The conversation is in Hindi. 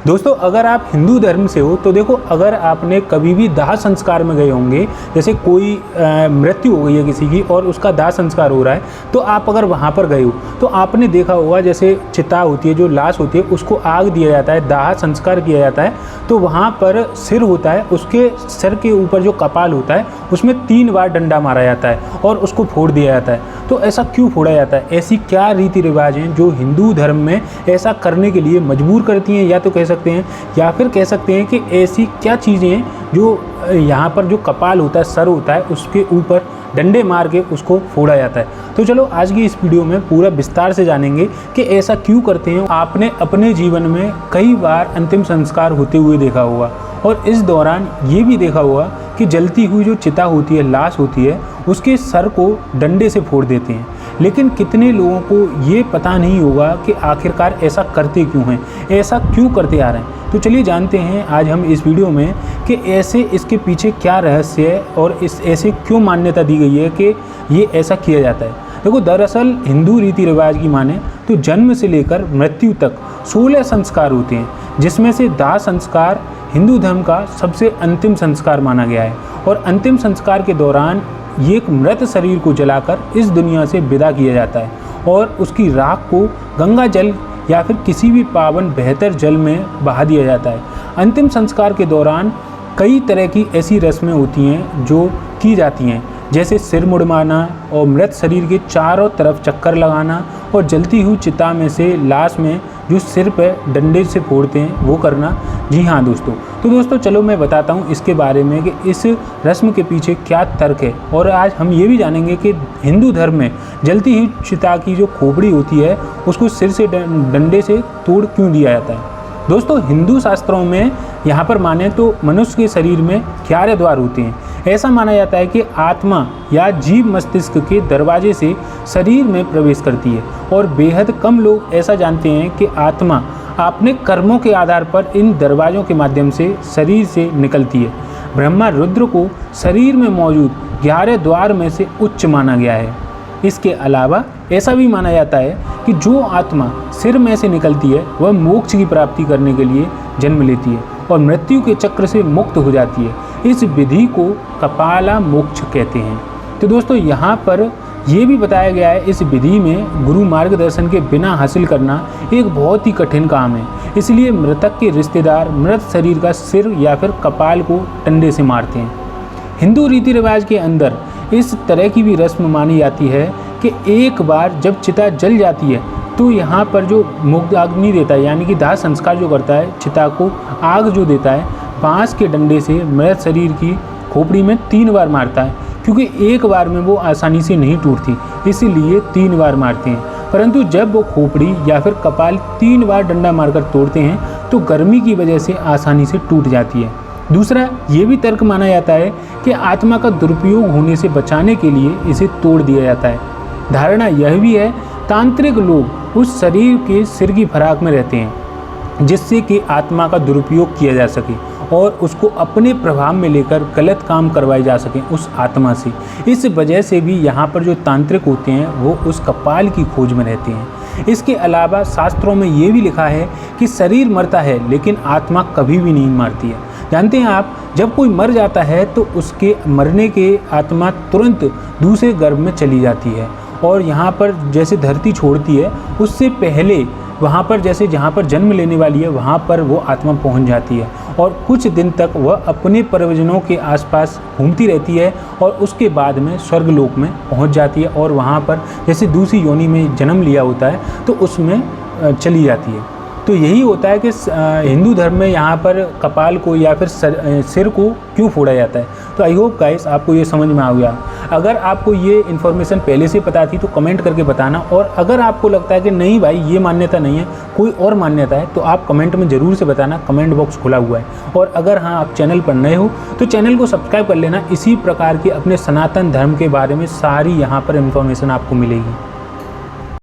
दोस्तों अगर आप हिंदू धर्म से हो तो देखो, अगर आपने कभी भी दाह संस्कार में गए होंगे, जैसे कोई मृत्यु हो गई है किसी की और उसका दाह संस्कार हो रहा है, तो आप अगर वहाँ पर गए हो तो आपने देखा होगा जैसे चिता होती है, जो लाश होती है उसको आग दिया जाता है, दाह संस्कार किया जाता है, तो वहाँ पर सिर होता है, उसके सिर के ऊपर जो कपाल होता है उसमें 3 बार डंडा मारा जाता है और उसको फोड़ दिया जाता है। तो ऐसा क्यों फोड़ा जाता है? ऐसी क्या रीति रिवाज हैं जो हिंदू धर्म में ऐसा करने के लिए मजबूर करती हैं, या तो कह सकते हैं, या फिर कह सकते हैं कि ऐसी क्या चीज़ें हैं जो यहाँ पर जो कपाल होता है, सर होता है, उसके ऊपर डंडे मार के उसको फोड़ा जाता है। तो चलो आज की इस वीडियो में पूरा विस्तार से जानेंगे कि ऐसा क्यों करते हैं। आपने अपने जीवन में कई बार अंतिम संस्कार होते हुए देखा होगा और इस दौरान ये भी देखा होगा कि जलती हुई जो चिता होती है, लाश होती है, उसके सर को डंडे से फोड़ देते हैं। लेकिन कितने लोगों को ये पता नहीं होगा कि आखिरकार ऐसा करते क्यों हैं, ऐसा क्यों करते आ रहे हैं। तो चलिए जानते हैं आज हम इस वीडियो में कि ऐसे इसके पीछे क्या रहस्य है और ऐसे क्यों मान्यता दी गई है कि ये ऐसा किया जाता है। देखो, दरअसल हिंदू रीति रिवाज की माने तो जन्म से लेकर मृत्यु तक 16 संस्कार होते हैं, जिसमें से दाह संस्कार हिंदू धर्म का सबसे अंतिम संस्कार माना गया है। और अंतिम संस्कार के दौरान ये एक मृत शरीर को जलाकर इस दुनिया से विदा किया जाता है और उसकी राख को गंगा जल या फिर किसी भी पावन बेहतर जल में बहा दिया जाता है। अंतिम संस्कार के दौरान कई तरह की ऐसी रस्में होती हैं जो की जाती हैं, जैसे सिर मुड़वाना और मृत शरीर के चारों तरफ चक्कर लगाना और जलती हुई चिता में से लाश में जो सिर पे डंडे से फोड़ते हैं वो करना। जी हाँ दोस्तों, तो दोस्तों चलो मैं बताता हूँ इसके बारे में कि इस रस्म के पीछे क्या तर्क है। और आज हम ये भी जानेंगे कि हिंदू धर्म में जलती हुई चिता की जो खोपड़ी होती है उसको सिर से डंडे से तोड़ क्यों दिया जाता है। दोस्तों हिंदू शास्त्रों में यहाँ पर माने तो मनुष्य के शरीर में 11 द्वार होते हैं। ऐसा माना जाता है कि आत्मा या जीव मस्तिष्क के दरवाजे से शरीर में प्रवेश करती है और बेहद कम लोग ऐसा जानते हैं कि आत्मा अपने कर्मों के आधार पर इन दरवाज़ों के माध्यम से शरीर से निकलती है। ब्रह्मा रुद्र को शरीर में मौजूद 11 द्वार में से उच्च माना गया है। इसके अलावा ऐसा भी माना जाता है कि जो आत्मा सिर में से निकलती है वह मोक्ष की प्राप्ति करने के लिए जन्म लेती है और मृत्यु के चक्र से मुक्त हो जाती है। इस विधि को कपाला मोक्ष कहते हैं। तो दोस्तों यहाँ पर ये भी बताया गया है, इस विधि में गुरु मार्गदर्शन के बिना हासिल करना एक बहुत ही कठिन काम है। इसलिए मृतक के रिश्तेदार मृत शरीर का सिर या फिर कपाल को डंडे से मारते हैं। हिंदू रीति रिवाज के अंदर इस तरह की भी रस्म मानी जाती है कि एक बार जब चिता जल जाती है तो यहाँ पर जो मुग्धाग्नि देता है, यानी कि दाह संस्कार जो करता है, चिता को आग जो देता है, बांस के डंडे से मृत शरीर की खोपड़ी में 3 बार मारता है, क्योंकि एक बार में वो आसानी से नहीं टूटती, इसीलिए 3 बार मारते हैं। परंतु जब वो खोपड़ी या फिर कपाल 3 बार डंडा मारकर तोड़ते हैं तो गर्मी की वजह से आसानी से टूट जाती है। दूसरा ये भी तर्क माना जाता है कि आत्मा का दुरुपयोग होने से बचाने के लिए इसे तोड़ दिया जाता है। धारणा यह भी है, तांत्रिक लोग उस शरीर के सिर की फराक में रहते हैं जिससे कि आत्मा का दुरुपयोग किया जा सके और उसको अपने प्रभाव में लेकर गलत काम करवाए जा सकें उस आत्मा से। इस वजह से भी यहाँ पर जो तांत्रिक होते हैं वो उस कपाल की खोज में रहते हैं। इसके अलावा शास्त्रों में ये भी लिखा है कि शरीर मरता है लेकिन आत्मा कभी भी नहीं मरती है। जानते हैं आप, जब कोई मर जाता है तो उसके मरने के आत्मा तुरंत दूसरे गर्भ में चली जाती है और यहाँ पर जैसे धरती छोड़ती है उससे पहले वहाँ पर जैसे जहाँ पर जन्म लेने वाली है वहाँ पर वो आत्मा पहुँच जाती है और कुछ दिन तक वह अपने परिजनों के आसपास घूमती रहती है और उसके बाद में स्वर्गलोक में पहुँच जाती है और वहाँ पर जैसे दूसरी योनि में जन्म लिया होता है तो उसमें चली जाती है। तो यही होता है कि हिंदू धर्म में यहाँ पर कपाल को या फिर सिर को क्यों फोड़ा जाता है। तो आई होप गाइस आपको ये समझ में आ गया। अगर आपको ये इन्फॉर्मेशन पहले से पता थी तो कमेंट करके बताना, और अगर आपको लगता है कि नहीं भाई ये मान्यता नहीं है, कोई और मान्यता है, तो आप कमेंट में ज़रूर से बताना। कमेंट बॉक्स खुला हुआ है। और अगर हाँ आप चैनल पर नए हो तो चैनल को सब्सक्राइब कर लेना। इसी प्रकार के अपने सनातन धर्म के बारे में सारी यहाँ पर इन्फॉर्मेशन आपको मिलेगी।